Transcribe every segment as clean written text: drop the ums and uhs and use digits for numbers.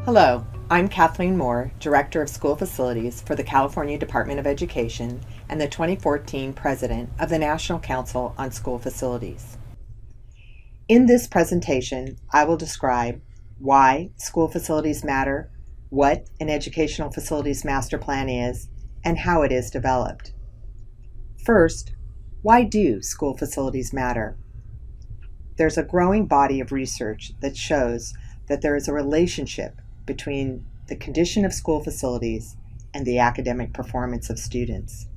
Hello, I'm Kathleen Moore, Director of School Facilities for the California Department of Education and the 2014 President of the National Council on School Facilities. In this presentation, I will describe why school facilities matter, what an educational facilities master plan is, and how it is developed. First, why do school facilities matter? There's a growing body of research that shows that there is a relationship between the condition of school facilities and the academic performance of students.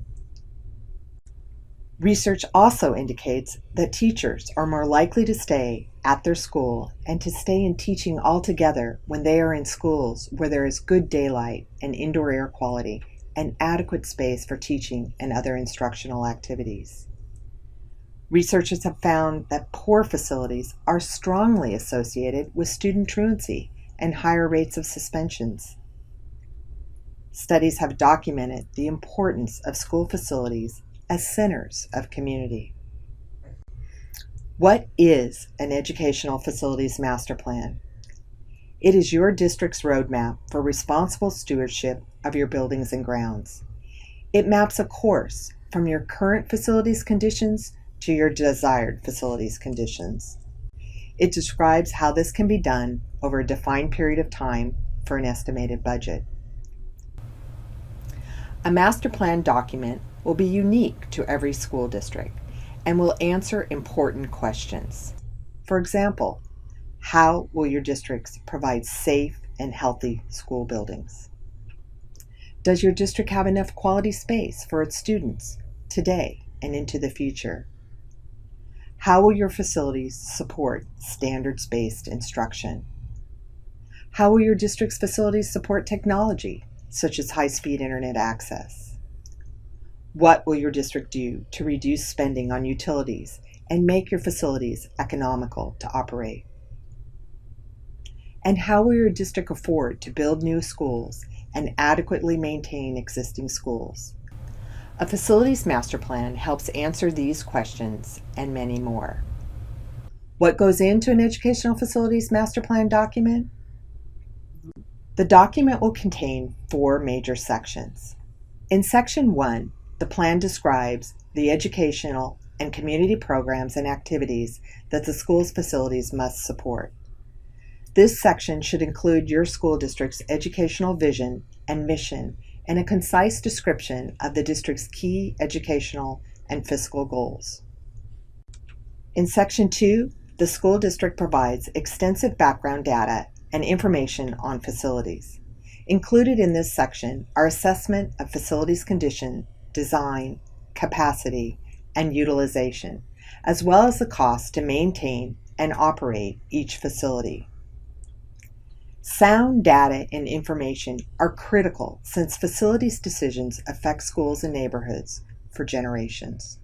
Research also indicates that teachers are more likely to stay at their school and to stay in teaching altogether when they are in schools where there is good daylight and indoor air quality and adequate space for teaching and other instructional activities. Researchers have found that poor facilities are strongly associated with student truancy and higher rates of suspensions. Studies have documented the importance of school facilities as centers of community. What is an educational facilities master plan? It is your district's roadmap for responsible stewardship of your buildings and grounds. It maps a course from your current facilities conditions to your desired facilities conditions. It describes how this can be done over a defined period of time for an estimated budget. A master plan document will be unique to every school district and will answer important questions. For example, how will your districts provide safe and healthy school buildings? Does your district have enough quality space for its students today and into the future? How will your facilities support standards-based instruction? How will your district's facilities support technology, such as high-speed internet access? What will your district do to reduce spending on utilities and make your facilities economical to operate? And how will your district afford to build new schools and adequately maintain existing schools? A facilities master plan helps answer these questions and many more. What goes into an educational facilities master plan document? The document will contain 4 major sections. In Section 1, the plan describes the educational and community programs and activities that the school's facilities must support. This section should include your school district's educational vision and mission and a concise description of the district's key educational and fiscal goals. In Section 2, the school district provides extensive background data and information on facilities. Included in this section are assessment of facilities condition, design, capacity, and utilization, as well as the cost to maintain and operate each facility. Sound data and information are critical since facilities decisions affect schools and neighborhoods for generations.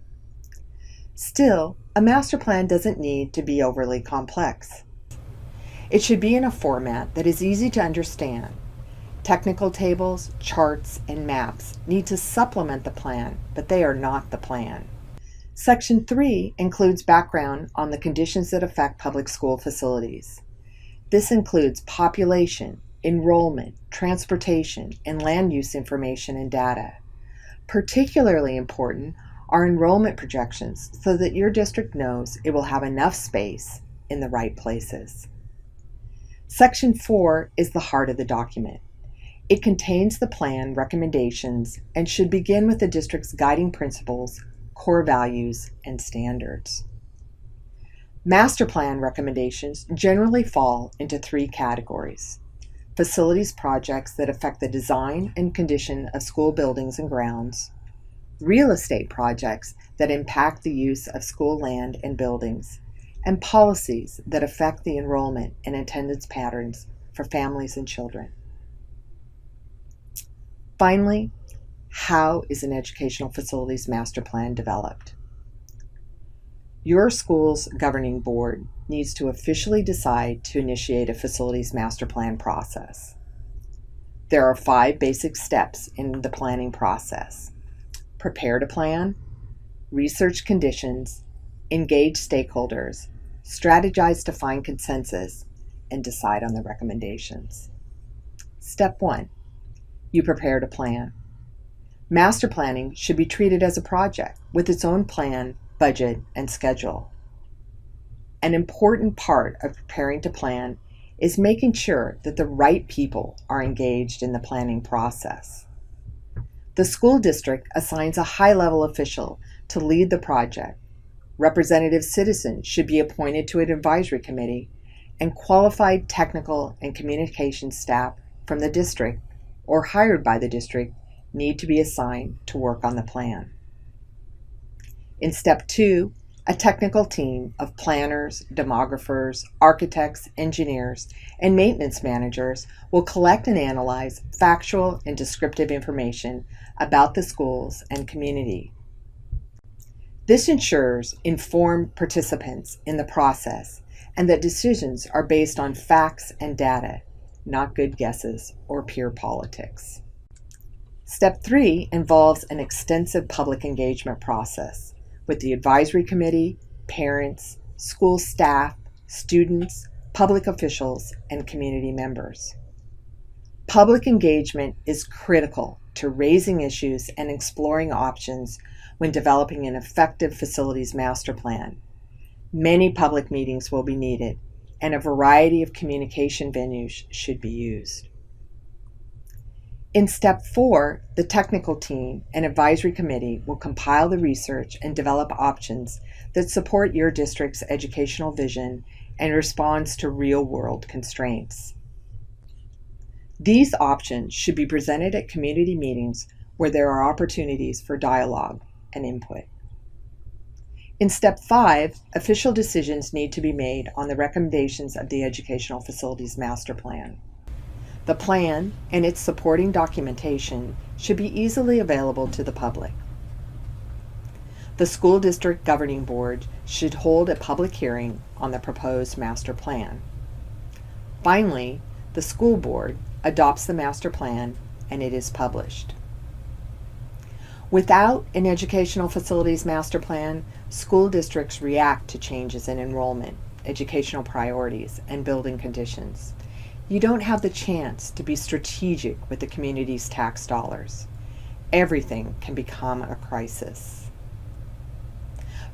Still, a master plan doesn't need to be overly complex. It should be in a format that is easy to understand. Technical tables, charts, and maps need to supplement the plan, but they are not the plan. Section 3 includes background on the conditions that affect public school facilities. This includes population, enrollment, transportation, and land use information and data. Particularly important are enrollment projections so that your district knows it will have enough space in the right places. Section 4 is the heart of the document. It contains the plan recommendations and should begin with the district's guiding principles, core values, and standards. Master plan recommendations generally fall into 3 categories: facilities projects that affect the design and condition of school buildings and grounds, real estate projects that impact the use of school land and buildings, and policies that affect the enrollment and attendance patterns for families and children. Finally, how is an educational facilities master plan developed? Your school's governing board needs to officially decide to initiate a facilities master plan process. There are 5 basic steps in the planning process: prepare to plan, research conditions, engage stakeholders, strategize to find consensus, and decide on the recommendations. Step 1. You prepared a plan. Master planning should be treated as a project with its own plan, budget, and schedule. An important part of preparing to plan is making sure that the right people are engaged in the planning process. The school district assigns a high-level official to lead the project. Representative citizens should be appointed to an advisory committee, and qualified technical and communication staff from the district or hired by the district need to be assigned to work on the plan. In Step 2, a technical team of planners, demographers, architects, engineers, and maintenance managers will collect and analyze factual and descriptive information about the schools and community. This ensures informed participants in the process and that decisions are based on facts and data, not good guesses or pure politics. Step 3 involves an extensive public engagement process with the advisory committee, parents, school staff, students, public officials, and community members. Public engagement is critical to raising issues and exploring options when developing an effective facilities master plan. Many public meetings will be needed, and a variety of communication venues should be used. In Step 4, the technical team and advisory committee will compile the research and develop options that support your district's educational vision and responds to real-world constraints. These options should be presented at community meetings where there are opportunities for dialogue and input. In Step 5, official decisions need to be made on the recommendations of the Educational Facilities Master Plan. The plan and its supporting documentation should be easily available to the public. The school district governing board should hold a public hearing on the proposed master plan. Finally, the school board adopts the master plan and it is published. Without an educational facilities master plan, school districts react to changes in enrollment, educational priorities, and building conditions. You don't have the chance to be strategic with the community's tax dollars. Everything can become a crisis.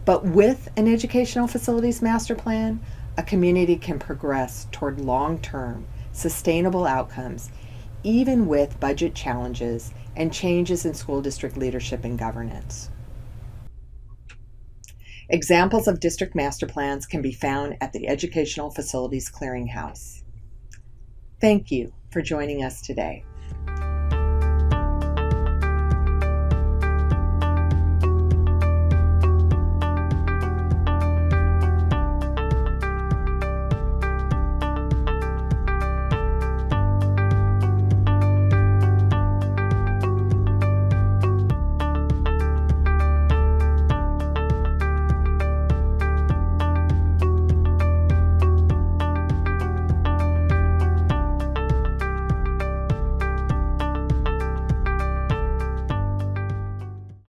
But with an educational facilities master plan, a community can progress toward long-term, sustainable outcomes, even with budget challenges and changes in school district leadership and governance. Examples of district master plans can be found at the Educational Facilities Clearinghouse. Thank you for joining us today.